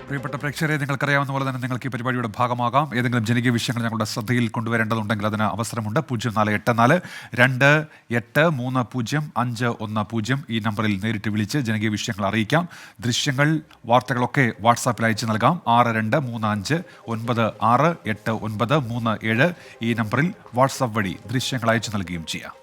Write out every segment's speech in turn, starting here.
പ്രിയപ്പെട്ട പ്രേക്ഷകരെ, നിങ്ങൾക്കറിയാവുന്ന പോലെ തന്നെ നിങ്ങൾക്ക് ഈ പരിപാടിയുടെ ഭാഗമാകാം. ഏതെങ്കിലും ജനകീയ വിഷയങ്ങൾ ഞങ്ങളുടെ ശ്രദ്ധയിൽ കൊണ്ടുവരേണ്ടതുണ്ടെങ്കിൽ അതിന് അവസരമുണ്ട്. 0484-2830-510 ഈ നമ്പറിൽ നേരിട്ട് വിളിച്ച് ജനകീയ വിഷയങ്ങൾ അറിയിക്കാം. ദൃശ്യങ്ങൾ, വാർത്തകളൊക്കെ വാട്സാപ്പിൽ അയച്ചു നൽകാം. 6235968937 ഈ നമ്പറിൽ വാട്സാപ്പ് വഴി ദൃശ്യങ്ങൾ അയച്ചു നൽകുകയും ചെയ്യാം.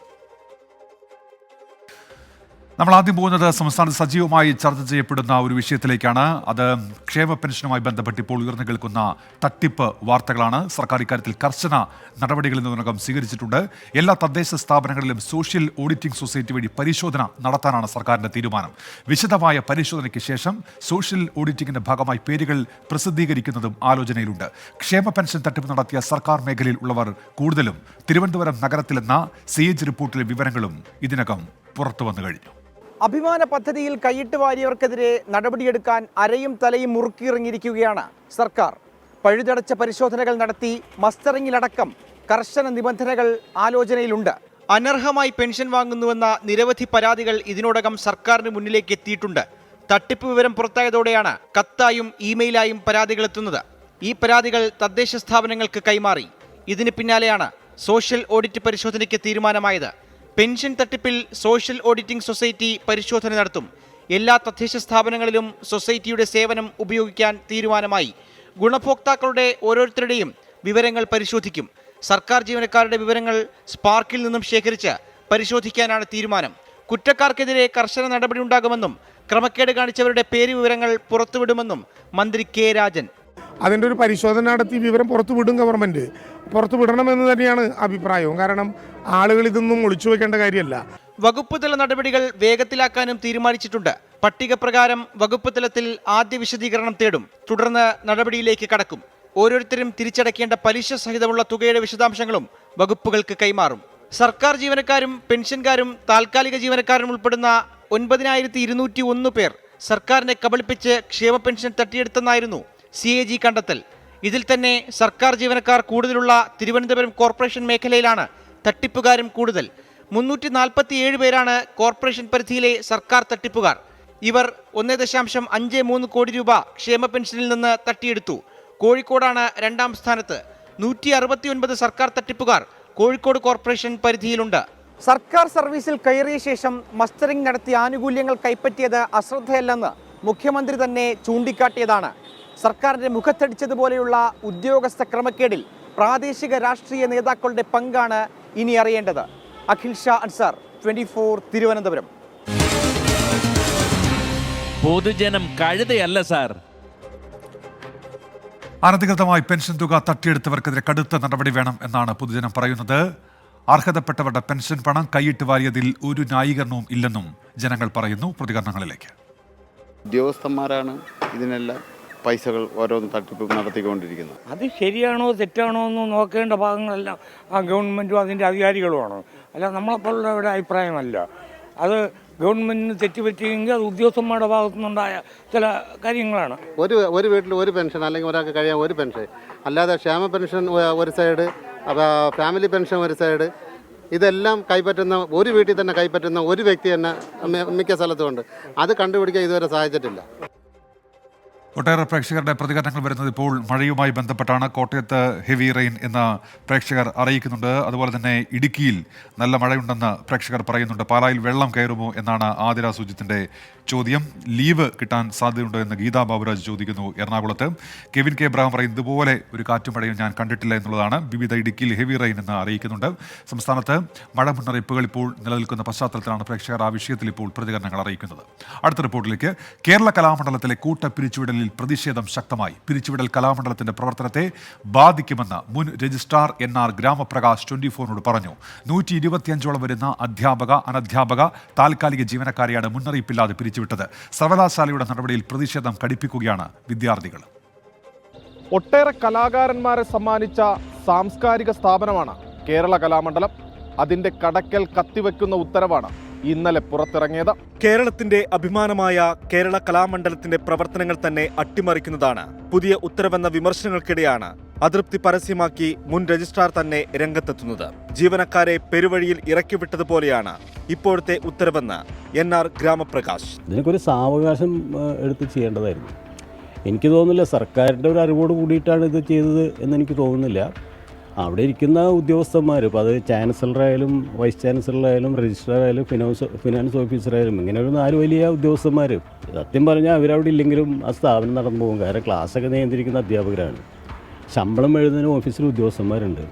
നമ്മൾ ആദ്യം പോകുന്നത് സംസ്ഥാനത്ത് സജീവമായി ചർച്ച ചെയ്യപ്പെടുന്ന ഒരു വിഷയത്തിലേക്കാണ്. അത് ക്ഷേമ പെൻഷനുമായി ബന്ധപ്പെട്ട് ഇപ്പോൾ ഉയർന്നു കേൾക്കുന്ന തട്ടിപ്പ് വാർത്തകളാണ്. സർക്കാർ ഇക്കാര്യത്തിൽ കർശന നടപടികൾ ഇതിനകം സ്വീകരിച്ചിട്ടുണ്ട്. എല്ലാ തദ്ദേശ സ്ഥാപനങ്ങളിലും സോഷ്യൽ ഓഡിറ്റിംഗ് സൊസൈറ്റി വഴി പരിശോധന നടത്താനാണ് സർക്കാരിന്റെ തീരുമാനം. വിശദമായ പരിശോധനയ്ക്ക് ശേഷം സോഷ്യൽ ഓഡിറ്റിംഗിന്റെ ഭാഗമായി പേരുകൾ പ്രസിദ്ധീകരിക്കുന്നതും ആലോചനയിലുണ്ട്. ക്ഷേമ പെൻഷൻ തട്ടിപ്പ് നടത്തിയ സർക്കാർ മേഖലയിൽ ഉള്ളവർ കൂടുതലും തിരുവനന്തപുരം നഗരത്തിലെന്ന CAG റിപ്പോർട്ടിലെ വിവരങ്ങളും ഇതിനകം പുറത്തു വന്നു കഴിഞ്ഞു. അഭിമാന പദ്ധതിയിൽ കൈയിട്ട് വാരിയവർക്കെതിരെ നടപടിയെടുക്കാൻ അരയും തലയും മുറുക്കിയിറങ്ങിയിരിക്കുകയാണ് സർക്കാർ. പഴുതടച്ച പരിശോധനകൾ നടത്തി മസ്റ്ററിങ്ങിലടക്കം കർശന നിബന്ധനകൾ ആലോചനയിലുണ്ട്. അനർഹമായി പെൻഷൻ വാങ്ങുന്നുവെന്ന നിരവധി പരാതികൾ ഇതിനോടകം സർക്കാരിന് മുന്നിലേക്ക് എത്തിയിട്ടുണ്ട്. തട്ടിപ്പ് വിവരം പുറത്തായതോടെയാണ് കത്തായും ഇമെയിലായും പരാതികൾ എത്തുന്നത്. ഈ പരാതികൾ തദ്ദേശ സ്ഥാപനങ്ങൾക്ക് കൈമാറി. ഇതിന് പിന്നാലെയാണ് സോഷ്യൽ ഓഡിറ്റ് പരിശോധനയ്ക്ക് തീരുമാനമായത്. പെൻഷൻ തട്ടിപ്പിൽ സോഷ്യൽ ഓഡിറ്റിംഗ് സൊസൈറ്റി പരിശോധന നടത്തും. എല്ലാ തദ്ദേശ സ്ഥാപനങ്ങളിലും സൊസൈറ്റിയുടെ സേവനം ഉപയോഗിക്കാൻ തീരുമാനമായി. ഗുണഭോക്താക്കളുടെ ഓരോരുത്തരുടെയും വിവരങ്ങൾ പരിശോധിക്കും. സർക്കാർ ജീവനക്കാരുടെ വിവരങ്ങൾ സ്പാർക്കിൽ നിന്നും ശേഖരിച്ച് പരിശോധിക്കാനാണ് തീരുമാനം. കുറ്റക്കാർക്കെതിരെ കർശന നടപടി ഉണ്ടാകുമെന്നും ക്രമക്കേട് കാണിച്ചവരുടെ പേര് വിവരങ്ങൾ പുറത്തുവിടുമെന്നും മന്ത്രി കെ രാജൻ. അതിൻ്റെ ഒരു പരിശോധന നടത്തി വിവരം പുറത്തുവിടും. ഗവൺമെൻറ് പുറത്തുവിടണമെന്ന് തന്നെയാണ് അഭിപ്രായവും. കാരണം ആളുകൾ ഇതൊന്നും ഒളിച്ചു വെക്കേണ്ട കാര്യമല്ല. വകുപ്പ് തല നടപടികൾ വേഗത്തിലാക്കാനും തീരുമാനിച്ചിട്ടുണ്ട്. പട്ടിക പ്രകാരം വകുപ്പ് തലത്തിൽ ആദ്യ വിശദീകരണം തേടും. തുടർന്ന് നടപടിയിലേക്ക് കടക്കും. ഓരോരുത്തരും തിരിച്ചടയ്ക്കേണ്ട പലിശ സഹിതമുള്ള തുകയുടെ വിശദാംശങ്ങളും വകുപ്പുകൾക്ക് കൈമാറും. സർക്കാർ ജീവനക്കാരും പെൻഷൻകാരും താൽക്കാലിക ജീവനക്കാരും ഉൾപ്പെടുന്ന 9201 പേർ സർക്കാരിനെ കബളിപ്പിച്ച് ക്ഷേമ പെൻഷൻ തട്ടിയെടുത്തെന്നായിരുന്നു CAG കണ്ടെത്തൽ. ഇതിൽ തന്നെ സർക്കാർ ജീവനക്കാർ കൂടുതലുള്ള തിരുവനന്തപുരം കോർപ്പറേഷൻ മേഖലയിലാണ് തട്ടിപ്പുകാരും കൂടുതൽ. 347 പേരാണ് കോർപ്പറേഷൻ പരിധിയിലെ സർക്കാർ തട്ടിപ്പുകാർ. ഇവർ 1.53 കോടി രൂപ ക്ഷേമ പെൻഷനിൽ നിന്ന് തട്ടിയെടുത്തു. കോഴിക്കോടാണ് രണ്ടാം സ്ഥാനത്ത്. 169 സർക്കാർ തട്ടിപ്പുകാർ കോഴിക്കോട് കോർപ്പറേഷൻ പരിധിയിലുണ്ട്. സർക്കാർ സർവീസിൽ കയറിയ ശേഷം മസ്റ്ററിംഗ് നടത്തിയ ആനുകൂല്യങ്ങൾ കൈപ്പറ്റിയത് അശ്രദ്ധയല്ലെന്ന് മുഖ്യമന്ത്രി തന്നെ ചൂണ്ടിക്കാട്ടിയതാണ്. സർക്കാരിന്റെ മുഖത്തടിച്ചതുപോലെയുള്ള ഉദ്യോഗസ്ഥ ക്രമക്കേടിൽ പ്രാദേശിക രാഷ്ട്രീയ നേതാക്കളുടെ പങ്കാണ് ഇനി അറിയേണ്ടത്. അഖിൽ ഷാ അൻസാർ, 24 തിരുവനന്തപുരം. പൊതുജനം കഴുതയല്ല സാർ. അനധികൃതമായി പെൻഷൻ തുക തട്ടിയെടുത്തവർക്കെതിരെ കടുത്ത നടപടി വേണം എന്നാണ് പൊതുജനം പറയുന്നത്. അർഹതപ്പെട്ടവരുടെ പെൻഷൻ പണം കൈയിട്ട് വാരിയതിൽ ഒരു ന്യായീകരണവും ഇല്ലെന്നും ജനങ്ങൾ പറയുന്നു. പ്രതികരണങ്ങളിലേക്ക്. ഉദ്യോഗസ്ഥന്മാരാണ് ഇതിനെല്ലാം പൈസകൾ ഓരോന്ന് തട്ടിപ്പ് നടത്തിക്കൊണ്ടിരിക്കുന്നത്. അത് ശരിയാണോ തെറ്റാണോ എന്ന് നോക്കേണ്ട ഭാഗങ്ങളെല്ലാം ആ ഗവൺമെൻറ്റും അതിൻ്റെ അധികാരികളുമാണ്. അല്ല നമ്മളെപ്പോലുള്ളവരുടെ അഭിപ്രായമല്ല. അത് ഗവൺമെൻറ്റിന് തെറ്റുപറ്റിയെങ്കിൽ അത് ഉദ്യോഗസ്ഥന്മാരുടെ ഭാഗത്തു നിന്നുണ്ടായ ചില കാര്യങ്ങളാണ്. ഒരു വീട്ടിൽ ഒരു പെൻഷൻ അല്ലെങ്കിൽ ഒരാൾക്ക് കഴിയാൻ ഒരു പെൻഷൻ, അല്ലാതെ ക്ഷേമ പെൻഷൻ ഒരു സൈഡ്, ഫാമിലി പെൻഷൻ ഒരു സൈഡ്, ഇതെല്ലാം കൈപ്പറ്റുന്ന ഒരു വീട്ടിൽ തന്നെ കൈപ്പറ്റുന്ന ഒരു വ്യക്തി തന്നെ മിക്ക സ്ഥലത്തുമുണ്ട്. അത് കണ്ടുപിടിക്കാൻ ഇതുവരെ സാധിച്ചിട്ടില്ല. ഒട്ടേറെ പ്രേക്ഷകരുടെ പ്രതികരണങ്ങൾ വരുന്നത് ഇപ്പോൾ മഴയുമായി ബന്ധപ്പെട്ടാണ്. കോട്ടയത്ത് ഹെവി റെയിൻ എന്ന് പ്രേക്ഷകർ അറിയിക്കുന്നുണ്ട്. അതുപോലെ തന്നെ ഇടുക്കിയിൽ നല്ല മഴയുണ്ടെന്ന് പ്രേക്ഷകർ പറയുന്നുണ്ട്. പാലായിൽ വെള്ളം കയറുമോ എന്നാണ് ആതിര സുജിത്തിൻ്റെ ചോദ്യം. ലീവ് കിട്ടാൻ സാധ്യതയുണ്ടോ എന്ന് ഗീതാ ബാബുരാജ് ചോദിക്കുന്നു എറണാകുളത്ത്. കെവിൻ കെ എബ്രഹാം പറയും ഇതുപോലെ ഒരു കാറ്റും മഴയും ഞാൻ കണ്ടിട്ടില്ല എന്നുള്ളതാണ്. വിവിധ ഇടുക്കിയിൽ ഹെവി റെയിൻ എന്ന് അറിയിക്കുന്നുണ്ട്. സംസ്ഥാനത്ത് മഴ മുന്നറിയിപ്പുകൾ ഇപ്പോൾ നിലനിൽക്കുന്ന പശ്ചാത്തലത്തിലാണ് പ്രേക്ഷകർ ആ വിഷയത്തിൽ ഇപ്പോൾ പ്രതികരണങ്ങൾ അറിയിക്കുന്നത്. അടുത്ത റിപ്പോർട്ടിലേക്ക്. കേരള കലാമണ്ഡലത്തിലെ കൂട്ട പിരിച്ചുവിടലിൽ പ്രതിഷേധം ശക്തമായി. പിരിച്ചുവിടൽ കലാമണ്ഡലത്തിന്റെ പ്രവർത്തനത്തെ ബാധിക്കുമെന്ന് മുൻ രജിസ്ട്രാർ NR ഗ്രാമപ്രകാശ് 24നോട് പറഞ്ഞു. 125ഓളം വരുന്ന അധ്യാപക, അനധ്യാപക, താൽക്കാലിക ജീവനക്കാരെയാണ് മുന്നറിയിപ്പില്ലാതെ പിരിച്ചുവിട്ടത്. സർവകലാശാലയുടെ നടപടിയിൽ പ്രതിഷേധം കടുപ്പിക്കുകയാണ് വിദ്യാർത്ഥികൾ. ഒട്ടേറെ കലാകാരന്മാരെ സമ്മാനിച്ച സാംസ്കാരിക സ്ഥാപനമാണ് കേരള കലാമണ്ഡലം. അതിന്റെ കടക്കൽ കത്തിവെക്കുന്ന ഉത്തരവാണ് ഇന്നലെ പുറത്തിറങ്ങിയത്. കേരളത്തിന്റെ അഭിമാനമായ കേരള കലാമണ്ഡലത്തിന്റെ പ്രവർത്തനങ്ങൾ തന്നെ അട്ടിമറിക്കുന്നതാണ് പുതിയ ഉത്തരവെന്ന വിമർശനങ്ങൾക്കിടെയാണ് അതൃപ്തി പരസ്യമാക്കി മുൻ രജിസ്ട്രാർ തന്നെ രംഗത്തെത്തുന്നത്. ജീവനക്കാരെ പെരുവഴിയിൽ ഇറക്കിവിട്ടതുപോലെയാണ് ഇപ്പോഴത്തെ ഉത്തരവെന്ന് NR ഗ്രാമപ്രകാശ്. ഇതിനൊരു സാവകാശം എടുത്ത് ചെയ്യേണ്ടതായിരുന്നു. എനിക്ക് തോന്നുന്നില്ല സർക്കാരിൻ്റെ ഒരു അറിവോട് കൂടിയിട്ടാണ് ഇത് ചെയ്തത് എന്നെനിക്ക് തോന്നുന്നില്ല. അവിടെ ഇരിക്കുന്ന ഉദ്യോഗസ്ഥന്മാർ, ഇപ്പോൾ അത് ചാൻസലറായാലും വൈസ് ചാൻസലറായാലും രജിസ്ട്രാറായാലും ഫിനാൻസ് ഓഫീസറായാലും ഇങ്ങനെ ഒരു 4 വലിയ ഉദ്യോഗസ്ഥന്മാർ, സത്യം പറഞ്ഞാൽ അവരവിടെ ഇല്ലെങ്കിലും ആ സ്ഥാപനം നടന്നു പോകും. കാരണം ക്ലാസ്സൊക്കെ നിയന്ത്രിക്കുന്ന അധ്യാപകരാണ്. ശമ്പളം എഴുതുന്നതിന് ഓഫീസിൽ ഉദ്യോഗസ്ഥന്മാരുണ്ട്.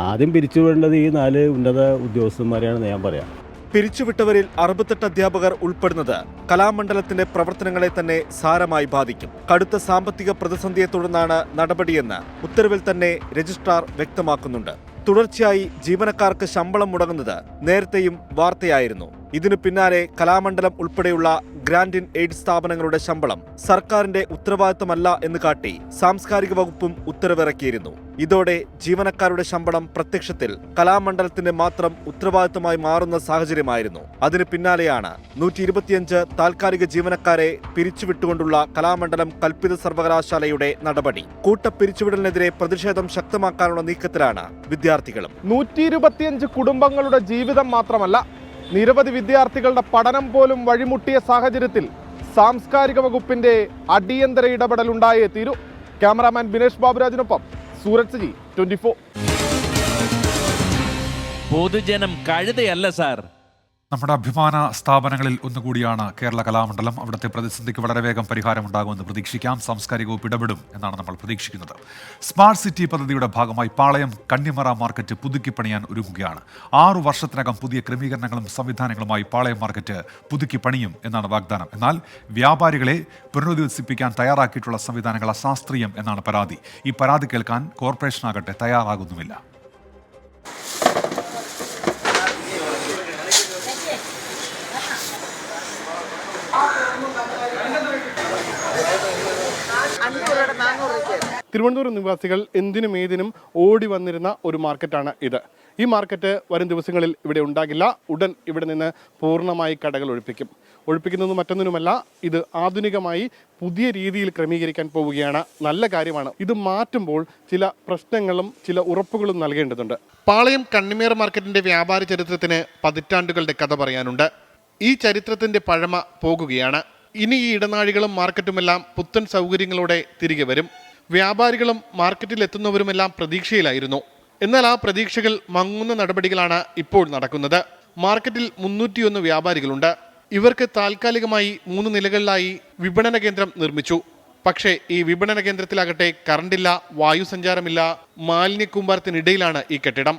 ആദ്യം പിരിച്ചുവിടേണ്ടത് ഈ 4 ഉന്നത ഉദ്യോഗസ്ഥന്മാരെയാണെന്ന് ഞാൻ പറയാം. പിരിച്ചുവിട്ടവരിൽ 68 അധ്യാപകർ ഉൾപ്പെടുന്നത് കലാമണ്ഡലത്തിന്റെ പ്രവർത്തനങ്ങളെ തന്നെ സാരമായി ബാധിക്കും. കടുത്ത സാമ്പത്തിക പ്രതിസന്ധിയെ തുടർന്നാണ് നടപടിയെന്ന് ഉത്തരവിൽ തന്നെ രജിസ്ട്രാർ വ്യക്തമാക്കുന്നുണ്ട്. തുടർച്ചയായി ജീവനക്കാർക്ക് ശമ്പളം മുടങ്ങുന്നത് നേരത്തെയും വാർത്തയായിരുന്നു. ഇതിനു പിന്നാലെ കലാമണ്ഡലം ഉൾപ്പെടെയുള്ള ഗ്രാന്റ് ഇൻ എയ്ഡ് സ്ഥാപനങ്ങളുടെ ശമ്പളം സർക്കാരിന്റെ ഉത്തരവാദിത്തമല്ല എന്ന് കാട്ടി സാംസ്കാരിക വകുപ്പും ഉത്തരവിറക്കിയിരുന്നു. ഇതോടെ ജീവനക്കാരുടെ ശമ്പളം പ്രത്യക്ഷത്തിൽ കലാമണ്ഡലത്തിന്റെ മാത്രം ഉത്തരവാദിത്തമായി മാറുന്ന സാഹചര്യമായിരുന്നു. അതിന് പിന്നാലെയാണ് 125 താൽക്കാലിക ജീവനക്കാരെ പിരിച്ചുവിട്ടുകൊണ്ടുള്ള കലാമണ്ഡലം കൽപ്പിത സർവകലാശാലയുടെ നടപടി. കൂട്ടപ്പിരിച്ചുവിടലിനെതിരെ പ്രതിഷേധം ശക്തമാക്കാനുള്ള നീക്കത്തിലാണ് വിദ്യാർത്ഥികളും. 125 കുടുംബങ്ങളുടെ ജീവിതം മാത്രമല്ല, നിരവധി വിദ്യാർത്ഥികളുടെ പഠനം പോലും വഴിമുട്ടിയ സാഹചര്യത്തിൽ സാംസ്കാരിക വകുപ്പിന്റെ അടിയന്തര ഇടപെടൽ ഉണ്ടായേ തീരൂ. ക്യാമറാമാൻ ബിനേഷ് ബാബുരാജിനൊപ്പം സൂരജ് സജി, 24. പൊതുജനം കഴുതയല്ല സാർ. നമ്മുടെ അഭിമാന സ്ഥാപനങ്ങളിൽ ഒന്നുകൂടിയാണ് കേരള കലാമണ്ഡലം. അവിടുത്തെ പ്രതിസന്ധിക്ക് വളരെ വേഗം പരിഹാരമുണ്ടാകുമെന്ന് പ്രതീക്ഷിക്കാം. സാംസ്കാരിക വകുപ്പ് ഇടപെടും എന്നാണ് നമ്മൾ പ്രതീക്ഷിക്കുന്നത്. സ്മാർട്ട് സിറ്റി പദ്ധതിയുടെ ഭാഗമായി പാളയം കണ്ണിമറ മാർക്കറ്റ് പുതുക്കിപ്പണിയാൻ ഒരുങ്ങുകയാണ്. 6 വർഷത്തിനകം പുതിയ ക്രമീകരണങ്ങളും സംവിധാനങ്ങളുമായി പാളയം മാർക്കറ്റ് പുതുക്കിപ്പണിയും എന്നാണ് വാഗ്ദാനം. എന്നാൽ വ്യാപാരികളെ പുനരുദ്ധരിപ്പിക്കാൻ തയ്യാറാക്കിയിട്ടുള്ള സംവിധാനങ്ങൾ അശാസ്ത്രീയം എന്നാണ് പരാതി. ഈ പരാതി കേൾക്കാൻ കോർപ്പറേഷനാകട്ടെ തയ്യാറാകുന്നുമില്ല. തിരുവനന്തപുരം നിവാസികൾ എന്തിനും ഏതിനും ഓടി വന്നിരുന്ന ഒരു മാർക്കറ്റാണ് ഇത്. ഈ മാർക്കറ്റ് വരും ദിവസങ്ങളിൽ ഇവിടെ ഉണ്ടാകില്ല. ഉടൻ ഇവിടെ നിന്ന് പൂർണ്ണമായി കടകൾ ഒഴിപ്പിക്കുന്നത് മറ്റൊന്നിനുമല്ല, ഇത് ആധുനികമായി പുതിയ രീതിയിൽ ക്രമീകരിക്കാൻ പോവുകയാണ്. നല്ല കാര്യമാണ്. ഇത് മാറ്റുമ്പോൾ ചില പ്രശ്നങ്ങളും ചില ഉറപ്പുകളും നൽകേണ്ടതുണ്ട്. പാളയം കണ്ണിമേർ മാർക്കറ്റിന്റെ വ്യാപാര ചരിത്രത്തിന് പതിറ്റാണ്ടുകളുടെ കഥ പറയാനുണ്ട്. ഈ ചരിത്രത്തിന്റെ പഴമ പോകുകയാണ്. ഇനി ഈ ഇടനാഴികളും മാർക്കറ്റുമെല്ലാം പുത്തൻ സൗകര്യങ്ങളോടെ തിരികെ വരും. വ്യാപാരികളും മാർക്കറ്റിൽ എത്തുന്നവരുമെല്ലാം പ്രതീക്ഷയിലായിരുന്നു. എന്നാൽ ആ പ്രതീക്ഷകൾ മങ്ങുന്ന നടപടികളാണ് ഇപ്പോൾ നടക്കുന്നത്. മാർക്കറ്റിൽ 301 വ്യാപാരികളുണ്ട്. ഇവർക്ക് താൽക്കാലികമായി 3 നിലകളിലായി വിപണന കേന്ദ്രം നിർമ്മിച്ചു. പക്ഷേ ഈ വിപണന കേന്ദ്രത്തിലാകട്ടെ കറണ്ടില്ല, വായുസഞ്ചാരമില്ല, മാലിന്യ കൂമ്പാരത്തിനിടയിലാണ് ഈ കെട്ടിടം.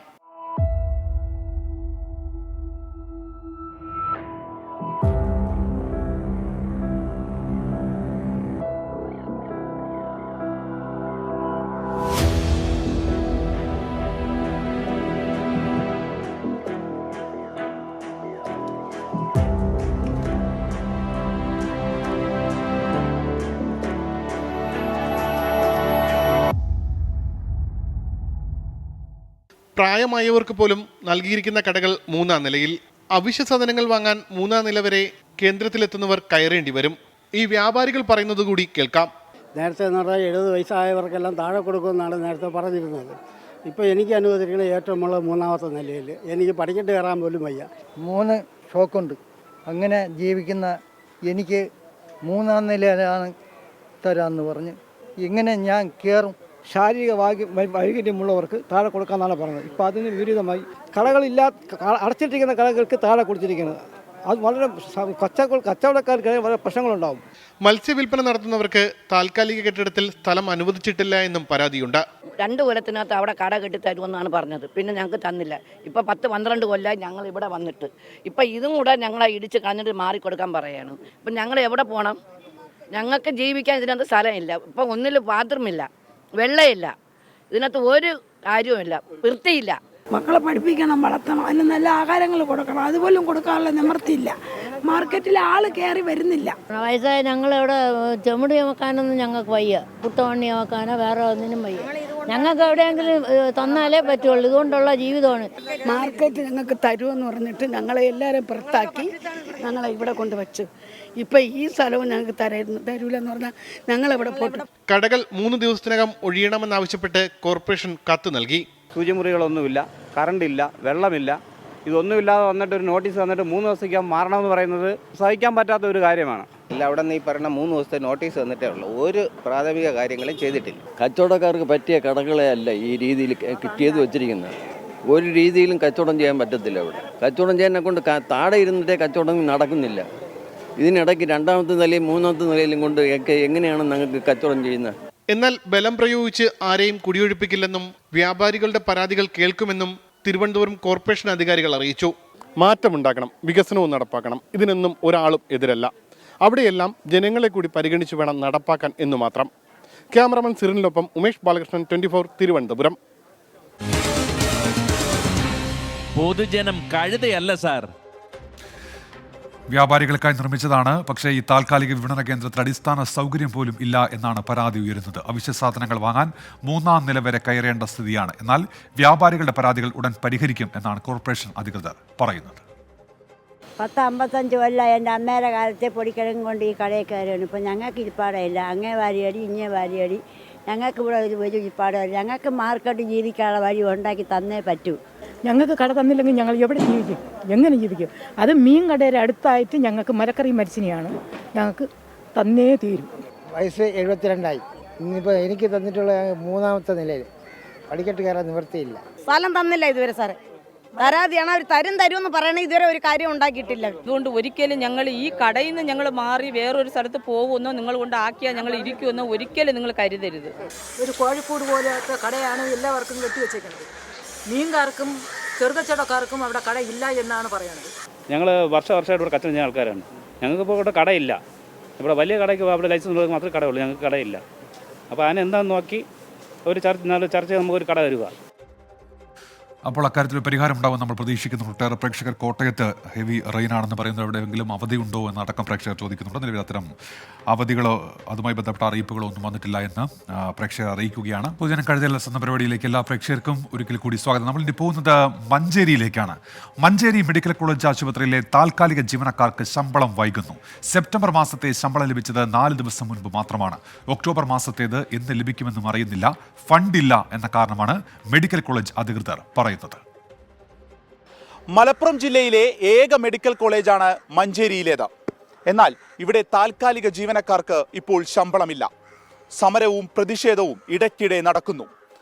പ്രായമായവർക്ക് പോലും നൽകിയിരിക്കുന്ന കടകൾ 3-ാം നിലയിൽ. അവശ്യ സാധനങ്ങൾ വാങ്ങാൻ 3-ാം നില വരെ കേന്ദ്രത്തിലെത്തുന്നവർ കയറേണ്ടി വരും. ഈ വ്യാപാരികൾ പറയുന്നത് കൂടി കേൾക്കാം. നേരത്തെ എന്ന് പറഞ്ഞാൽ 70 വയസ്സായവർക്കെല്ലാം താഴെ കൊടുക്കുമെന്നാണ് നേരത്തെ പറഞ്ഞിരുന്നത്. ഇപ്പോൾ എനിക്ക് അനുവദിക്കുന്നത് ഏറ്റവും മുകളിൽ 3-ാമത്തെ നിലയിൽ. എനിക്ക് പഠിക്കട്ട് കയറാൻ പോലും വയ്യ. 3 ഷോക്കുണ്ട്. അങ്ങനെ ജീവിക്കുന്ന എനിക്ക് 3-ാം നിലയിലാണ് തരാമെന്ന് പറഞ്ഞ് എങ്ങനെ ഞാൻ കയറും? ശാരീരിക വൈകല്യമുള്ളവർക്ക് താഴെ കൊടുക്കാമെന്നാണ് പറഞ്ഞത്. ഇപ്പോൾ അതിന് വിപരീതമായി അടച്ചിട്ടിരിക്കുന്ന കടകൾക്ക് താഴെ കൊടുത്തിരിക്കുന്നത്. അത് വളരെ കച്ചവടക്കാർക്ക് വളരെ പ്രശ്നങ്ങളുണ്ടാവും. മത്സ്യവില്പന നടത്തുന്നവർക്ക് താൽക്കാലിക കെട്ടിടത്തിൽ സ്ഥലം അനുവദിച്ചിട്ടില്ല എന്നും പരാതിയുണ്ട്. 2 കൊല്ലത്തിനകത്ത് അവിടെ കട കെട്ടി തരുമെന്നാണ് പറഞ്ഞത്. പിന്നെ ഞങ്ങൾക്ക് തന്നില്ല. ഇപ്പോൾ 10-12 കൊല്ലമായി ഞങ്ങൾ ഇവിടെ വന്നിട്ട്. ഇപ്പം ഇതും കൂടെ ഞങ്ങളെ ഇടിച്ച് കളഞ്ഞിട്ട് മാറിക്കൊടുക്കാൻ പറയുകയാണ്. ഇപ്പം ഞങ്ങൾ എവിടെ പോകണം? ഞങ്ങൾക്ക് ജീവിക്കാൻ ഇതിനകത്ത് സ്ഥലമില്ല. ഇപ്പം ഒന്നിൽ ബാത്റൂമില്ല, വെള്ളമില്ല, ഇതിനകത്ത് ഒരു കാര്യവുമില്ല, വൃത്തിയില്ല. മക്കളെ പഠിപ്പിക്കണം, വളർത്തണം, അതിന് നല്ല ആഹാരങ്ങൾ കൊടുക്കണം. അതുപോലും കൊടുക്കാനുള്ള നിവൃത്തിയില്ല. മാർക്കറ്റിൽ ആൾ കയറി വരുന്നില്ല. വയസ്സായ ഞങ്ങളിവിടെ ചെമുടി വെക്കാനൊന്നും ഞങ്ങൾക്ക് വയ്യ. പുട്ടവണ്ണി വെക്കാനോ വേറെ ഒന്നിനും വയ്യ. ഞങ്ങൾക്ക് എവിടെയെങ്കിലും തന്നാലേ പറ്റുള്ളൂ. ഇതുകൊണ്ടുള്ള ജീവിതമാണ്. മാർക്കറ്റ് ഞങ്ങൾക്ക് തരുമെന്ന് പറഞ്ഞിട്ട് ഞങ്ങളെ എല്ലാവരും പുറത്താക്കി ഞങ്ങളെ ഇവിടെ കൊണ്ടുവച്ചു. ഇപ്പം ഈ സ്ഥലവും ഞങ്ങൾക്ക് തരൂലെന്ന് പറഞ്ഞാൽ ഞങ്ങളിവിടെ പോട്ടു. കടകൾ 3 ദിവസത്തിനകം ഒഴിയണമെന്നാവശ്യപ്പെട്ട് കോർപ്പറേഷൻ കത്ത് നൽകി. ശുചിമുറികളൊന്നുമില്ല, കറണ്ടില്ല, വെള്ളമില്ല. ഇതൊന്നുമില്ലാതെ വന്നിട്ട് ഒരു നോട്ടീസ് വന്നിട്ട് 3 ദിവസത്തേക്ക് മാറണമെന്ന് പറയുന്നത് സഹിക്കാൻ പറ്റാത്ത ഒരു കാര്യമാണ്. ഇല്ല, അവിടെ നിന്ന് ഈ പറഞ്ഞ 3 ദിവസത്തെ നോട്ടീസ് തന്നിട്ടേ ഉള്ളൂ. ഒരു പ്രാഥമിക കാര്യങ്ങളും ചെയ്തിട്ടില്ല. കച്ചവടക്കാർക്ക് പറ്റിയ കടകളെ അല്ല ഈ രീതിയിൽ ചെയ്ത് വെച്ചിരിക്കുന്നത്. ഒരു രീതിയിലും കച്ചവടം ചെയ്യാൻ പറ്റത്തില്ല. ഇവിടെ കച്ചവടം ചെയ്യാനെ കൊണ്ട് താഴെ ഇരുന്നിട്ടേ കച്ചവടം നടക്കുന്നില്ല. ഇതിനിടയ്ക്ക് 2ാമത്തെ നിലയും 3ാമത്തെ നിലയിലും കൊണ്ട് എങ്ങനെയാണ് ഞങ്ങൾക്ക് കച്ചവടം ചെയ്യുന്നത്? എന്നാൽ ബലം പ്രയോഗിച്ച് ആരെയും കുടിയൊഴിപ്പിക്കില്ലെന്നും വ്യാപാരികളുടെ പരാതികൾ കേൾക്കുമെന്നും തിരുവനന്തപുരം കോർപ്പറേഷൻ അധികാരികൾ അറിയിച്ചു. മാറ്റമുണ്ടാക്കണം, വികസനവും നടപ്പാക്കണം. ഇതിനൊന്നും ഒരാളും എതിരല്ല. അവിടെയെല്ലാം ജനങ്ങളെ കൂടി പരിഗണിച്ചു വേണം നടപ്പാക്കാൻ എന്നു മാത്രം. ക്യാമറമാൻ സിറിനിനൊപ്പം ഉമേഷ് ബാലകൃഷ്ണൻ, 24 തിരുവനന്തപുരം. പൊതുജനം കഴുതയല്ല സാർ. വ്യാപാരികൾക്കായി നിർമ്മിച്ചതാണ്. പക്ഷേ ഈ താൽക്കാലിക വിപണന കേന്ദ്രത്തിൽ അടിസ്ഥാന സൗകര്യം പോലും ഇല്ല എന്നാണ് പരാതി ഉയരുന്നത്. അവശ്യ സാധനങ്ങൾ വാങ്ങാൻ 3ാം നില വരെ കയറേണ്ട സ്ഥിതിയാണ്. എന്നാൽ വ്യാപാരികളുടെ പരാതികൾ ഉടൻ പരിഹരിക്കും എന്നാണ് കോർപ്പറേഷൻ അധികൃതർ പറയുന്നത്. 55 കൊല്ലം എൻ്റെ അമ്മയുടെ കാലത്തെ പൊടിക്കിഴങ്ങ് കൊണ്ട് ഈ കടയിൽ കയറിയാണ്. ഇപ്പം ഞങ്ങൾക്ക് ഇരിപ്പാടില്ല. അങ്ങേ വാരിയടി ഇങ്ങേ വാരിയടി. ഞങ്ങൾക്ക് ഇവിടെ ഒരു വലിയ ഇരിപ്പാടില്ല. ഞങ്ങൾക്ക് മാർക്കറ്റ് ജീവിക്കാനുള്ള വഴി ഉണ്ടാക്കി തന്നേ പറ്റൂ. ഞങ്ങൾക്ക് കട തന്നില്ലെങ്കിൽ ഞങ്ങൾ എവിടെ ജീവിക്കും? എങ്ങനെ ജീവിക്കും? അത് മീൻ കടയുടെ അടുത്തായിട്ട് ഞങ്ങൾക്ക് മരക്കറി മരിച്ചിനെയാണ്. ഞങ്ങൾക്ക് തന്നേ തീരും. വയസ്സ് 72ആയി. ഇന്നിപ്പോൾ എനിക്ക് തന്നിട്ടുള്ള 3ാമത്തെ നിലയിൽ പടിക്കെട്ട് കയറാൻ നിവൃത്തിയില്ല. സ്ഥലം തന്നില്ല ഇതുവരെ സാറേ. തരാതെയാണ് അവർ തരുമെന്ന് പറയണേ. ഇതുവരെ ഒരു കാര്യം ഉണ്ടാക്കിയിട്ടില്ല. അതുകൊണ്ട് ഒരിക്കലും ഞങ്ങൾ ഈ കടയിൽ നിന്ന് ഞങ്ങൾ മാറി വേറൊരു സ്ഥലത്ത് പോകുമെന്നോ നിങ്ങൾ കൊണ്ട് ആക്കിയാൽ ഞങ്ങൾ ഇരിക്കുമെന്നോ ഒരിക്കലും നിങ്ങൾ കരുതരുത്. ഒരു കോഴിക്കോട് പോലത്തെ കടയാണ് എല്ലാവർക്കും കെട്ടിവെച്ചേക്കുന്നത്. മീൻകാർക്കും ചെറുകച്ചവടക്കാർക്കും അവിടെ കട ഇല്ല എന്നാണ് പറയുന്നത്. ഞങ്ങൾ വർഷമായിട്ട് ഇവിടെ കച്ചവടം ചെയ്യുന്ന ആൾക്കാരാണ്. ഞങ്ങൾക്കിപ്പോൾ ഇവിടെ കടയില്ല. ഇവിടെ വലിയ കടയ്ക്ക് അവിടെ ലൈസൻസ് ഉള്ളത് മാത്രമേ കടയുള്ളൂ. ഞങ്ങൾക്ക് കടയില്ല. അപ്പോൾ അതിനെന്താണെന്ന് നോക്കി ഒരു ചർച്ച നമുക്കൊരു കട തരിക. അപ്പോൾ അക്കാര്യത്തിൽ പരിഹാരം ഉണ്ടാവും നമ്മൾ പ്രതീക്ഷിക്കുന്നു. ഒട്ടേറെ പ്രേക്ഷകർ കോട്ടയത്ത് ഹെവി റെയിനാണെന്ന് പറയുന്നത് എവിടെയെങ്കിലും അവധിയുണ്ടോ എന്നടക്കം പ്രേക്ഷകർ ചോദിക്കുന്നുണ്ട്. നിലവിൽ അത്തരം അവധികളോ അതുമായി ബന്ധപ്പെട്ട അറിയിപ്പുകളോ ഒന്നും വന്നിട്ടില്ല എന്ന് പ്രേക്ഷകർ അറിയിക്കുകയാണ്. പൊതുജനം കഴുതയല്ല എന്ന പരിപാടിയിലേക്ക് എല്ലാ പ്രേക്ഷകർക്കും ഒരിക്കൽ കൂടി സ്വാഗതം. നമ്മൾ ഇനി പോകുന്നത് മഞ്ചേരിയിലേക്കാണ്. മഞ്ചേരി മെഡിക്കൽ കോളേജ് ആശുപത്രിയിലെ താൽക്കാലിക ജീവനക്കാർക്ക് ശമ്പളം വൈകുന്നു. സെപ്റ്റംബർ മാസത്തെ ശമ്പളം ലഭിച്ചത് 4 ദിവസം മുൻപ് മാത്രമാണ്. ഒക്ടോബർ മാസത്തേത് എന്ന് ലഭിക്കുമെന്നും അറിയുന്നില്ല. ഫണ്ടില്ല എന്ന കാരണമാണ് മെഡിക്കൽ കോളേജ് അധികൃതർ പറയുന്നത്. മലപ്പുറം ജില്ലയിലെ ഏക മെഡിക്കൽ കോളേജാണ് മഞ്ചേരിയിലേത്. എന്നാൽ ഇവിടെ താൽക്കാലിക ജീവനക്കാർക്ക് ഇപ്പോൾ ശമ്പളമില്ല. സമരവും പ്രതിഷേധവും ഇടയ്ക്കിടെ നടക്കുന്നു.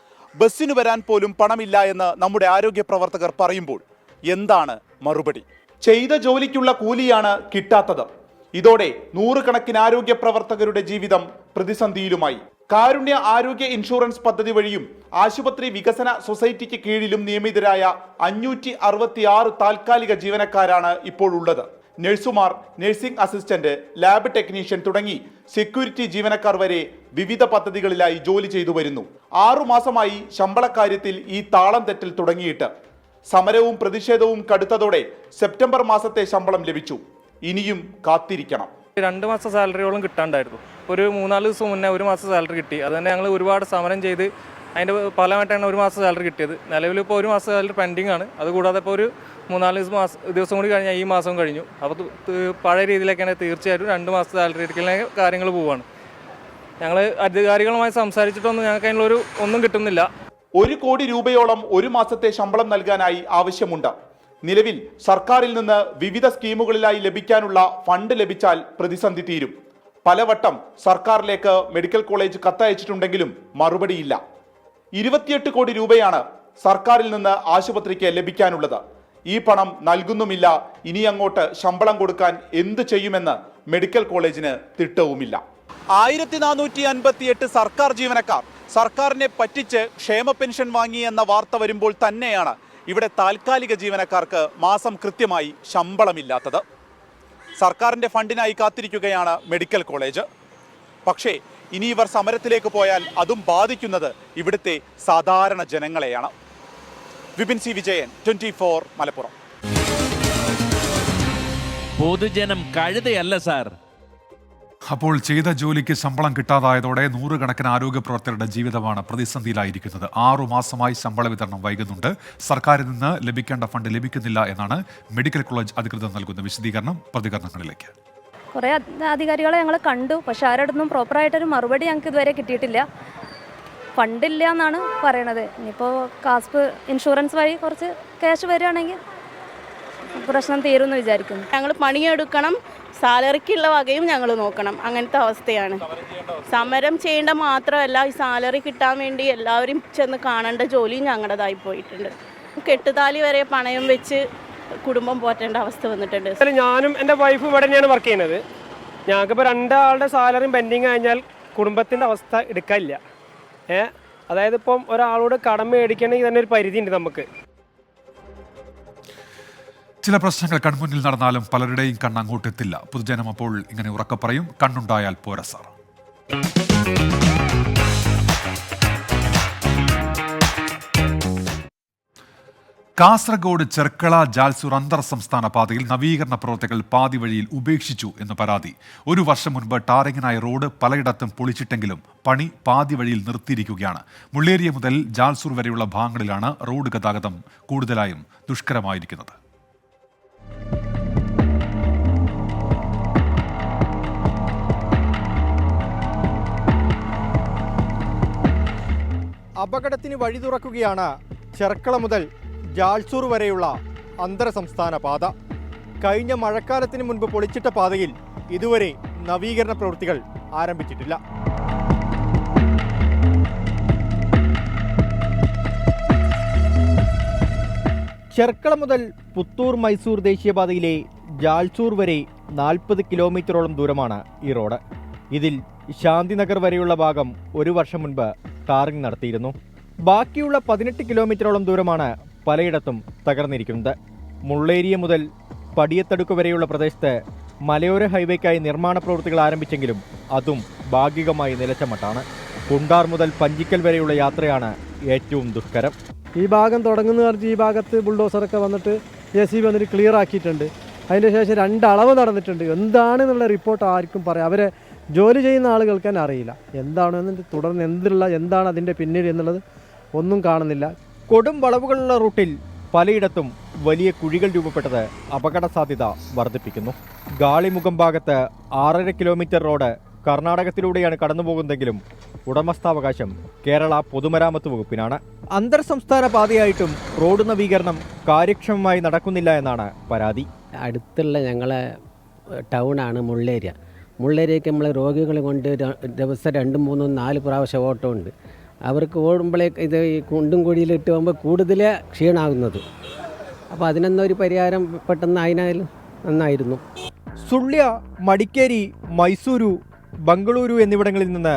ബസ്സിന് വരാൻ പോലും പണമില്ല എന്ന് നമ്മുടെ ആരോഗ്യ പ്രവർത്തകർ പറയുമ്പോൾ എന്താണ് മറുപടി? ചെയ്ത ജോലിക്കുള്ള കൂലിയാണ് കിട്ടാത്തത്. ഇതോടെ 100 കണക്കിന് ആരോഗ്യ പ്രവർത്തകരുടെ ജീവിതം പ്രതിസന്ധിയിലുമായി. കാരുണ്യ ആരോഗ്യ ഇൻഷുറൻസ് പദ്ധതി വഴിയും ആശുപത്രി വികസന സൊസൈറ്റിക്ക് കീഴിലും നിയമിതരായ 566 താൽക്കാലിക ജീവനക്കാരാണ് ഇപ്പോൾ ഉള്ളത്. നഴ്സുമാർ, നഴ്സിംഗ് അസിസ്റ്റന്റ്, ലാബ് ടെക്നീഷ്യൻ തുടങ്ങി സെക്യൂരിറ്റി ജീവനക്കാർ വരെ വിവിധ പദ്ധതികളിലായി ജോലി ചെയ്തു വരുന്നു. 6 മാസമായി ശമ്പളക്കാര്യത്തിൽ ഈ താളം തെറ്റൽ തുടങ്ങിയിട്ട്. സമരവും പ്രതിഷേധവും കടുത്തതോടെ സെപ്റ്റംബർ മാസത്തെ ശമ്പളം ലഭിച്ചു. ഇനിയും കാത്തിരിക്കണം. 2 മാസം സാലറിയോളം കിട്ടാണ്ടായിരുന്നു. ഒരു 3-4 ദിവസം മുന്നേ 1 മാസം സാലറി കിട്ടി. അത് തന്നെ ഞങ്ങൾ ഒരുപാട് സമരം ചെയ്ത് അതിൻ്റെ ഫലമായിട്ടാണ് 1 മാസം സാലറി കിട്ടിയത്. നിലവിൽ ഇപ്പോൾ 1 മാസം സാലറി പെൻഡിങ് ആണ്. അതുകൂടാതെ ഇപ്പോൾ ഒരു 3-4 ദിവസം കൂടി കഴിഞ്ഞാൽ ഈ മാസം കഴിഞ്ഞു. അപ്പോൾ പഴയ രീതിയിലേക്കാണ് തീർച്ചയായിട്ടും 2 മാസം സാലറി എടുക്കുന്ന കാര്യങ്ങൾ പോവുകയാണ്. ഞങ്ങൾ അധികാരികളുമായി സംസാരിച്ചിട്ടൊന്നും ഞങ്ങൾക്ക് അതിനുള്ളൊരു ഒന്നും കിട്ടുന്നില്ല. 1 കോടി രൂപയോളം 1 മാസത്തെ ശമ്പളം നൽകാനായി ആവശ്യമുണ്ട്. നിലവിൽ സർക്കാരിൽ നിന്ന് വിവിധ സ്കീമുകളിലായി ലഭിക്കാനുള്ള ഫണ്ട് ലഭിച്ചാൽ പ്രതിസന്ധി തീരും. പലവട്ടം സർക്കാരിലേക്ക് മെഡിക്കൽ കോളേജ് കത്തയച്ചിട്ടുണ്ടെങ്കിലും മറുപടിയില്ല. 28 കോടി രൂപയാണ് സർക്കാരിൽ നിന്ന് ആശുപത്രിക്ക് ലഭിക്കാനുള്ളത്. ഈ പണം നൽകുന്നുമില്ല. ഇനി അങ്ങോട്ട് ശമ്പളം കൊടുക്കാൻ എന്ത് ചെയ്യുമെന്ന് മെഡിക്കൽ കോളേജിന് തിട്ടവുമില്ല. 1458 സർക്കാർ ജീവനക്കാർ സർക്കാരിനെ പറ്റിച്ച് ക്ഷേമ പെൻഷൻ വാങ്ങിയെന്ന വാർത്ത വരുമ്പോൾ തന്നെയാണ് ഇവിടെ താൽക്കാലിക ജീവനക്കാർക്ക് മാസം കൃത്യമായി ശമ്പളമില്ലാത്തത്. സർക്കാരിൻ്റെ ഫണ്ടിനായി കാത്തിരിക്കുകയാണ് മെഡിക്കൽ കോളേജ്. പക്ഷേ ഇനി ഇവർ സമരത്തിലേക്ക് പോയാൽ അതും ബാധിക്കുന്നത് ഇവിടുത്തെ സാധാരണ ജനങ്ങളെയാണ്. വിപിൻ സി വിജയൻ, 24 മലപ്പുറം. പൊതുജനം കഴുതയല്ല സാർ. അപ്പോൾ ചെയ്ത ജോലിക്ക് ശമ്പളം കിട്ടാതായതോടെ 100 കണക്കിന് ആരോഗ്യ പ്രവർത്തകരുടെ ജീവിതമാണ് പ്രതിസന്ധിയിലായിരിക്കുന്നത്. 6 മാസമായി ശമ്പള വിതരണം വൈകുന്നുണ്ട്. സർക്കാരിൽ നിന്ന് ലഭിക്കേണ്ട ഫണ്ട് ലഭിക്കുന്നില്ല എന്നാണ് മെഡിക്കൽ കോളേജ് അധികൃതർ നൽകുന്ന വിശദീകരണം. പ്രതികരണങ്ങളിലേക്ക്. കുറേ അധികാരികളെ ഞങ്ങൾ കണ്ടു. പക്ഷെ ആരോടൊന്നും പ്രോപ്പറായിട്ടൊരു മറുപടി ഞങ്ങൾക്ക് ഇതുവരെ കിട്ടിയിട്ടില്ല. ഫണ്ടില്ല എന്നാണ് പറയണത്. ഇനിയിപ്പോൾ കാസ്പ് ഇൻഷുറൻസ് വഴി കുറച്ച് ക്യാഷ് വരികയാണെങ്കിൽ പ്രശ്നം തീരുമെന്ന് വിചാരിക്കുന്നു. ഞങ്ങൾ പണിയെടുക്കണം, സാലറിക്കുള്ള വകയും ഞങ്ങൾ നോക്കണം. അങ്ങനത്തെ അവസ്ഥയാണ്. സമരം ചെയ്യേണ്ട മാത്രമല്ല, ഈ സാലറി കിട്ടാൻ വേണ്ടി എല്ലാവരും ചെന്ന് കാണേണ്ട ജോലിയും ഞങ്ങളുടേതായി പോയിട്ടുണ്ട്. കെട്ടുതാലി വരെ പണയം വെച്ച് കുടുംബം പോറ്റേണ്ട അവസ്ഥ വന്നിട്ടുണ്ട്. ഞാനും എൻ്റെ വൈഫും ഇവിടെ തന്നെയാണ് വർക്ക് ചെയ്യുന്നത്. ഞങ്ങൾക്കിപ്പോൾ 2 ആളുടെ സാലറിയും പെൻഡിങ് കഴിഞ്ഞാൽ കുടുംബത്തിൻ്റെ അവസ്ഥ എടുക്കാനില്ല. അതായത് ഇപ്പം ഒരാളോട് കടം മേടിക്കണമെങ്കിൽ തന്നെ ഒരു പരിധി ഉണ്ട് നമുക്ക്. ചില പ്രശ്നങ്ങൾ കൺമുന്നിൽ നടന്നാലും പലരുടെയും കണ്ണ് അങ്ങോട്ടെത്തില്ല. പൊതുജനം അപ്പോൾ ഇങ്ങനെ ഉറക്കെ പറയും, കണ്ണുണ്ടായാൽ പോരാ സാർ. കാസർഗോഡ് ചെർക്കള ജാൽസൂർ അന്തർ സംസ്ഥാന പാതയിൽ നവീകരണ പ്രവർത്തികൾ പാതി വഴിയിൽ ഉപേക്ഷിച്ചു എന്ന് പരാതി. 1 വർഷം മുൻപ് ടാറിങ്ങിനായ റോഡ് പലയിടത്തും പൊളിച്ചിട്ടെങ്കിലും പണി പാതി വഴിയിൽ നിർത്തിയിരിക്കുകയാണ്. മുള്ളേരിയ മുതൽ ജാൽസൂർ വരെയുള്ള ഭാഗങ്ങളിലാണ് റോഡ് ഗതാഗതം കൂടുതലായും ദുഷ്കരമായിരിക്കുന്നത്. അപകടത്തിന് വഴി തുറക്കുകയാണ് ചെർക്കള മുതൽ ജാൽസൂർ വരെയുള്ള അന്തർ സംസ്ഥാന പാത. കഴിഞ്ഞ മഴക്കാലത്തിന് മുൻപ് പൊളിച്ചിട്ട പാതയിൽ ഇതുവരെ നവീകരണ പ്രവൃത്തികൾ ആരംഭിച്ചിട്ടില്ല. ചെർക്കള മുതൽ പുത്തൂർ മൈസൂർ ദേശീയപാതയിലെ ജാൽസൂർ വരെ 40 കിലോമീറ്ററോളം ദൂരമാണ് ഈ റോഡ്. ഇതിൽ ശാന്തിനഗർ വരെയുള്ള ഭാഗം 1 വർഷം മുൻപ് ടാറിംഗ് നടത്തിയിരുന്നു. ബാക്കിയുള്ള 18 കിലോമീറ്ററോളം ദൂരമാണ് പലയിടത്തും തകർന്നിരിക്കുന്നത്. മുള്ളേരിയ മുതൽ പടിയത്തടുക്ക് വരെയുള്ള പ്രദേശത്ത് മലയോര ഹൈവേക്കായി നിർമ്മാണ പ്രവൃത്തികൾ ആരംഭിച്ചെങ്കിലും അതും ഭാഗികമായി നിലച്ച മട്ടാണ്. കുണ്ടാർ മുതൽ പഞ്ചിക്കൽ വരെയുള്ള യാത്രയാണ് ഏറ്റവും ദുഷ്കരം. ഈ ഭാഗം തുടങ്ങുന്ന പറഞ്ഞ് ഈ ഭാഗത്ത് ബുൾഡോസറൊക്കെ വന്നിട്ട് JCB വന്നിട്ട് ക്ലിയർ ആക്കിയിട്ടുണ്ട്. അതിൻ്റെ ശേഷം 2 അളവ് നടന്നിട്ടുണ്ട്. എന്താണെന്നുള്ള റിപ്പോർട്ട് ആർക്കും പറയാം. അവരെ ജോലി ചെയ്യുന്ന ആളുകൾക്ക് തന്നെ അറിയില്ല എന്താണെന്ന്. തുടർന്ന് എന്താണ് അതിൻ്റെ പിന്നിൽ എന്നുള്ളത് ഒന്നും കാണുന്നില്ല. കൊടും വളവുകളുള്ള റൂട്ടിൽ പലയിടത്തും വലിയ കുഴികൾ രൂപപ്പെട്ടത് അപകട സാധ്യത വർദ്ധിപ്പിക്കുന്നു. ഗാളിമുഖം ഭാഗത്ത് 6.5 കിലോമീറ്റർ റോഡ് കർണാടകത്തിലൂടെയാണ് കടന്നുപോകുന്നതെങ്കിലും ഉടമസ്ഥാവകാശം കേരള പൊതുമരാമത്ത് വകുപ്പിനാണ്. അന്തർ സംസ്ഥാന പാതയായിട്ടും റോഡ് നവീകരണം കാര്യക്ഷമമായി നടക്കുന്നില്ല എന്നാണ് പരാതി. അടുത്തുള്ള ഞങ്ങളെ ടൗണാണ് മുള്ളേരിയ. മുള്ളേരിയയ്ക്ക് നമ്മൾ രോഗികളെ കൊണ്ട് ദിവസം 2, 3, 4 പ്രാവശ്യം ഓട്ടമുണ്ട്. അവർക്ക് ഓടുമ്പോഴേക്ക് ഇത് ഈ കുണ്ടും കുഴിയിലിട്ട് പോകുമ്പോൾ കൂടുതൽ ക്ഷീണമാകുന്നത്. അപ്പോൾ അതിനൊന്നൊരു പരിഹാരം പെട്ടെന്ന് അതിനായാലും നന്നായിരുന്നു. സുള്ള്യ, മടിക്കേരി, മൈസൂരു, ബംഗളൂരു എന്നിവിടങ്ങളിൽ നിന്ന്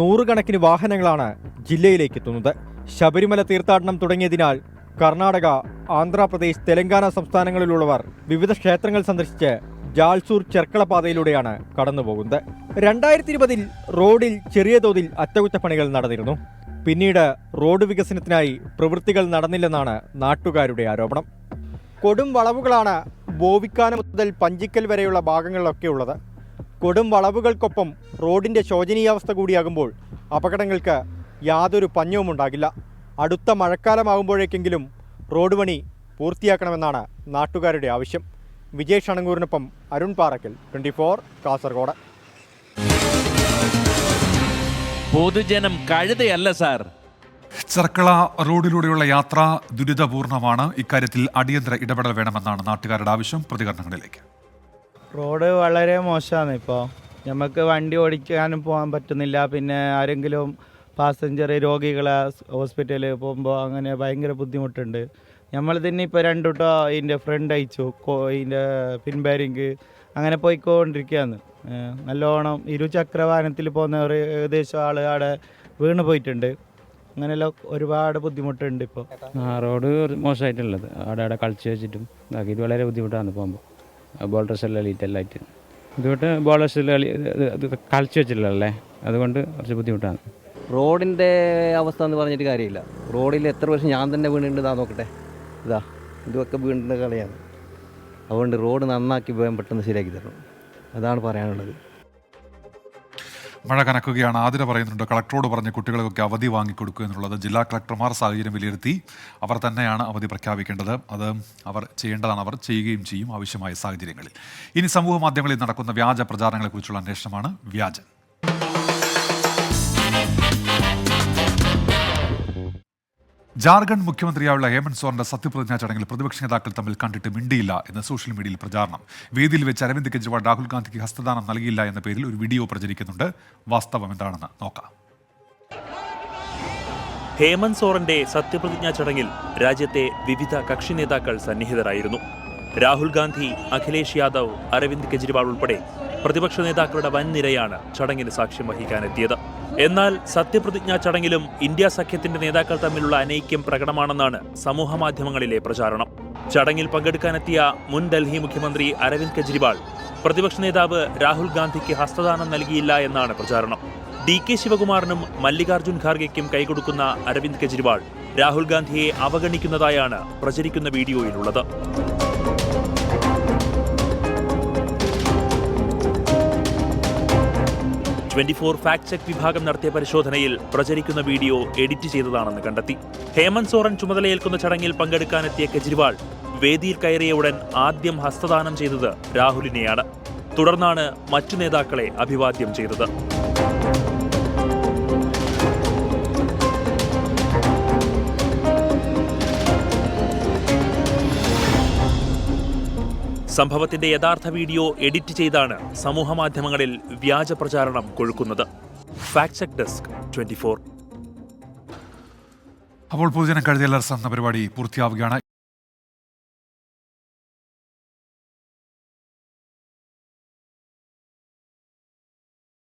100 കണക്കിന് വാഹനങ്ങളാണ് ജില്ലയിലേക്ക് എത്തുന്നത്. ശബരിമല തീർത്ഥാടനം തുടങ്ങിയതിനാൽ കർണാടക, ആന്ധ്രാപ്രദേശ്, തെലങ്കാന സംസ്ഥാനങ്ങളിലുള്ളവർ വിവിധ ക്ഷേത്രങ്ങൾ സന്ദർശിച്ച് ജാൽസൂർ ചെർക്കള പാതയിലൂടെയാണ് കടന്നുപോകുന്നത്. 2020 റോഡിൽ ചെറിയ തോതിൽ അറ്റകുറ്റപ്പണികൾ നടന്നിരുന്നു. പിന്നീട് റോഡ് വികസനത്തിനായി പ്രവൃത്തികൾ നടന്നില്ലെന്നാണ് നാട്ടുകാരുടെ ആരോപണം. കൊടും വളവുകളാണ് ബോവിക്കാനം മുതൽ പഞ്ചിക്കൽ വരെയുള്ള ഭാഗങ്ങളിലൊക്കെ ഉള്ളത്. കൊടും വളവുകൾക്കൊപ്പം റോഡിൻ്റെ ശോചനീയാവസ്ഥ കൂടിയാകുമ്പോൾ അപകടങ്ങൾക്ക് യാതൊരു പഞ്ഞവും ഉണ്ടാകില്ല. അടുത്ത മഴക്കാലമാകുമ്പോഴേക്കെങ്കിലും റോഡ് പണി പൂർത്തിയാക്കണമെന്നാണ് നാട്ടുകാരുടെ ആവശ്യം. വിജയ് ഷണങ്കൂറിനൊപ്പം അരുൺ പാറക്കൽ, 24 കാസർഗോഡ്. പൊതുജനം കഴുതയല്ല സാർ. ചെർക്കള റോഡിലൂടെയുള്ള യാത്ര ദുരിതപൂർണമാണ്. ഇക്കാര്യത്തിൽ അടിയന്തര ഇടപെടൽ വേണമെന്നാണ് നാട്ടുകാരുടെ ആവശ്യം. പ്രതികരണങ്ങളിലേക്ക്. റോഡ് വളരെ മോശമാണ്. ഇപ്പോൾ നമുക്ക് വണ്ടി ഓടിക്കാനും പോകാൻ പറ്റുന്നില്ല. പിന്നെ ആരെങ്കിലും പാസഞ്ചർ രോഗികളെ ഹോസ്പിറ്റലിൽ പോകുമ്പോൾ അങ്ങനെ ഭയങ്കര ബുദ്ധിമുട്ടുണ്ട്. നമ്മൾ തന്നെ ഇപ്പോൾ 2 വട്ടം ഇതിൻ്റെ ഫ്രണ്ട് അയച്ചു, ഇതിൻ്റെ പിൻബാരിങ് അങ്ങനെ പോയിക്കൊണ്ടിരിക്കുകയാണ്. നല്ലോണം ഇരുചക്ര വാഹനത്തിൽ പോകുന്നവർ ഏകദേശം ആൾ അവിടെ വീണ് പോയിട്ടുണ്ട്. അങ്ങനെയെല്ലാം ഒരുപാട് ബുദ്ധിമുട്ടുണ്ട് ഇപ്പോൾ. റോഡ് മോശമായിട്ടുള്ളത് അവിടെ കളിച്ച് വെച്ചിട്ടും ഇത് വളരെ ബുദ്ധിമുട്ടാണ് പോകുമ്പോൾ. ബോൾഡേഴ്സ് എല്ലാം ലീറ്റെല്ലായിട്ട് ഇതുകൊണ്ട് ബോളേഴ്സ് കളിച്ച് വെച്ചിട്ടുള്ളതല്ലേ, അതുകൊണ്ട് കുറച്ച് ബുദ്ധിമുട്ടാണ്. റോഡിൻ്റെ അവസ്ഥ എന്ന് പറഞ്ഞിട്ട് കാര്യമില്ല. റോഡിൽ എത്ര വർഷം ഞാൻ തന്നെ വീണിട്ടുണ്ട്. നോക്കട്ടെ, ഇതൊക്കെ വീണിൻ്റെ കളിയാണ്. അതുകൊണ്ട് റോഡ് നന്നാക്കി വേഗം പെട്ടെന്ന് ശരിയാക്കി തരണം, അതാണ് പറയാനുള്ളത്. മഴ കനക്കുകയാണ്. ആതിര പറയുന്നുണ്ട്, കളക്ടറോട് പറഞ്ഞ് കുട്ടികൾക്കൊക്കെ അവധി വാങ്ങിക്കൊടുക്കുക എന്നുള്ളത്. ജില്ലാ കളക്ടർമാർ സാഹചര്യം വിലയിരുത്തി അവർ തന്നെയാണ് അവധി പ്രഖ്യാപിക്കേണ്ടത്. അത് അവർ ചെയ്യേണ്ടതാണ്. അവർ ചെയ്യുകയും ചെയ്യും ആവശ്യമായ സാഹചര്യങ്ങളിൽ. ഇനി സമൂഹ മാധ്യമങ്ങളിൽ നടക്കുന്ന വ്യാജ പ്രചാരണങ്ങളെക്കുറിച്ചുള്ള അന്വേഷണമാണ് വ്യാജൻ. ജാർഖണ്ഡ് മുഖ്യമന്ത്രിയായുള്ള ഹേമന്ത് സോറന്റെ സത്യപ്രതിജ്ഞാ ചടങ്ങിൽ പ്രതിപക്ഷ നേതാക്കൾ തമ്മിൽ കണ്ടിട്ട് മിണ്ടിയില്ല എന്ന് സോഷ്യൽ മീഡിയയിൽ പ്രചാരണം. വേദിയിൽ വെച്ച് അരവിന്ദ് കെജ്രിവാൾ രാഹുൽ ഗാന്ധിക്ക് ഹസ്തദാനം നൽകിയില്ല എന്ന പേരിൽ ഒരു വീഡിയോ പ്രചരിക്കുന്നുണ്ട്. വാസ്തവം എന്താണെന്ന് നോക്കാം. ഹേമന്ത് സോറന്റെ സത്യപ്രതിജ്ഞാ ചടങ്ങിൽ രാജ്യത്തെ വിവിധ കക്ഷി നേതാക്കൾ സന്നിഹിതരായിരുന്നു. രാഹുൽ ഗാന്ധി, അഖിലേഷ് യാദവ്, അരവിന്ദ് കെജ്രിവാൾ ഉൾപ്പെടെ പ്രതിപക്ഷ നേതാക്കളുടെ വൻനിരയാണ് ചടങ്ങിന് സാക്ഷ്യം വഹിക്കാനെത്തിയത്. എന്നാൽ സത്യപ്രതിജ്ഞാ ചടങ്ങിലും ഇന്ത്യ സഖ്യത്തിന്റെ നേതാക്കൾ തമ്മിലുള്ള അനൈക്യം പ്രകടമാണെന്നാണ് സമൂഹമാധ്യമങ്ങളിലെ പ്രചാരണം. ചടങ്ങിൽ പങ്കെടുക്കാനെത്തിയ മുൻ ഡൽഹി മുഖ്യമന്ത്രി അരവിന്ദ് കെജ്രിവാൾ പ്രതിപക്ഷ നേതാവ് രാഹുൽ ഗാന്ധിക്ക് ഹസ്തദാനം നൽകിയില്ല എന്നാണ് പ്രചാരണം. DK ശിവകുമാറിനും മല്ലികാർജുൻ ഖാർഗെയ്ക്കും കൈകൊടുക്കുന്ന അരവിന്ദ് കെജ്രിവാൾ രാഹുൽ ഗാന്ധിയെ അവഗണിക്കുന്നതായാണ് പ്രചരിക്കുന്ന വീഡിയോയിലുള്ളത്. ഫാക്ട് ചെക്ക് വിഭാഗം നടത്തിയ പരിശോധനയിൽ പ്രചരിക്കുന്ന വീഡിയോ എഡിറ്റ് ചെയ്തതാണെന്ന് കണ്ടെത്തി. ഹേമന്ത് സോറൻ ചുമതലയേൽക്കുന്ന ചടങ്ങിൽ പങ്കെടുക്കാനെത്തിയ കെജ്രിവാൾ വേദിയിൽ കയറിയ ഉടൻ ആദ്യം ഹസ്തദാനം ചെയ്തത് രാഹുലിനെയാണ്. തുടർന്നാണ് മറ്റു നേതാക്കളെ അഭിവാദ്യം ചെയ്തത്. സംഭവത്തിന്റെ യഥാർത്ഥ വീഡിയോ എഡിറ്റ് ചെയ്താണ് സമൂഹമാധ്യമങ്ങളിൽ വ്യാജ പ്രചാരണം കൊഴുക്കുന്നത്. Fact check desk 24. അപ്പോൾ പൊതുജനം കഴുതിയ എന്ന പരിപാടി പൂർത്തിയാവുകയാണ്.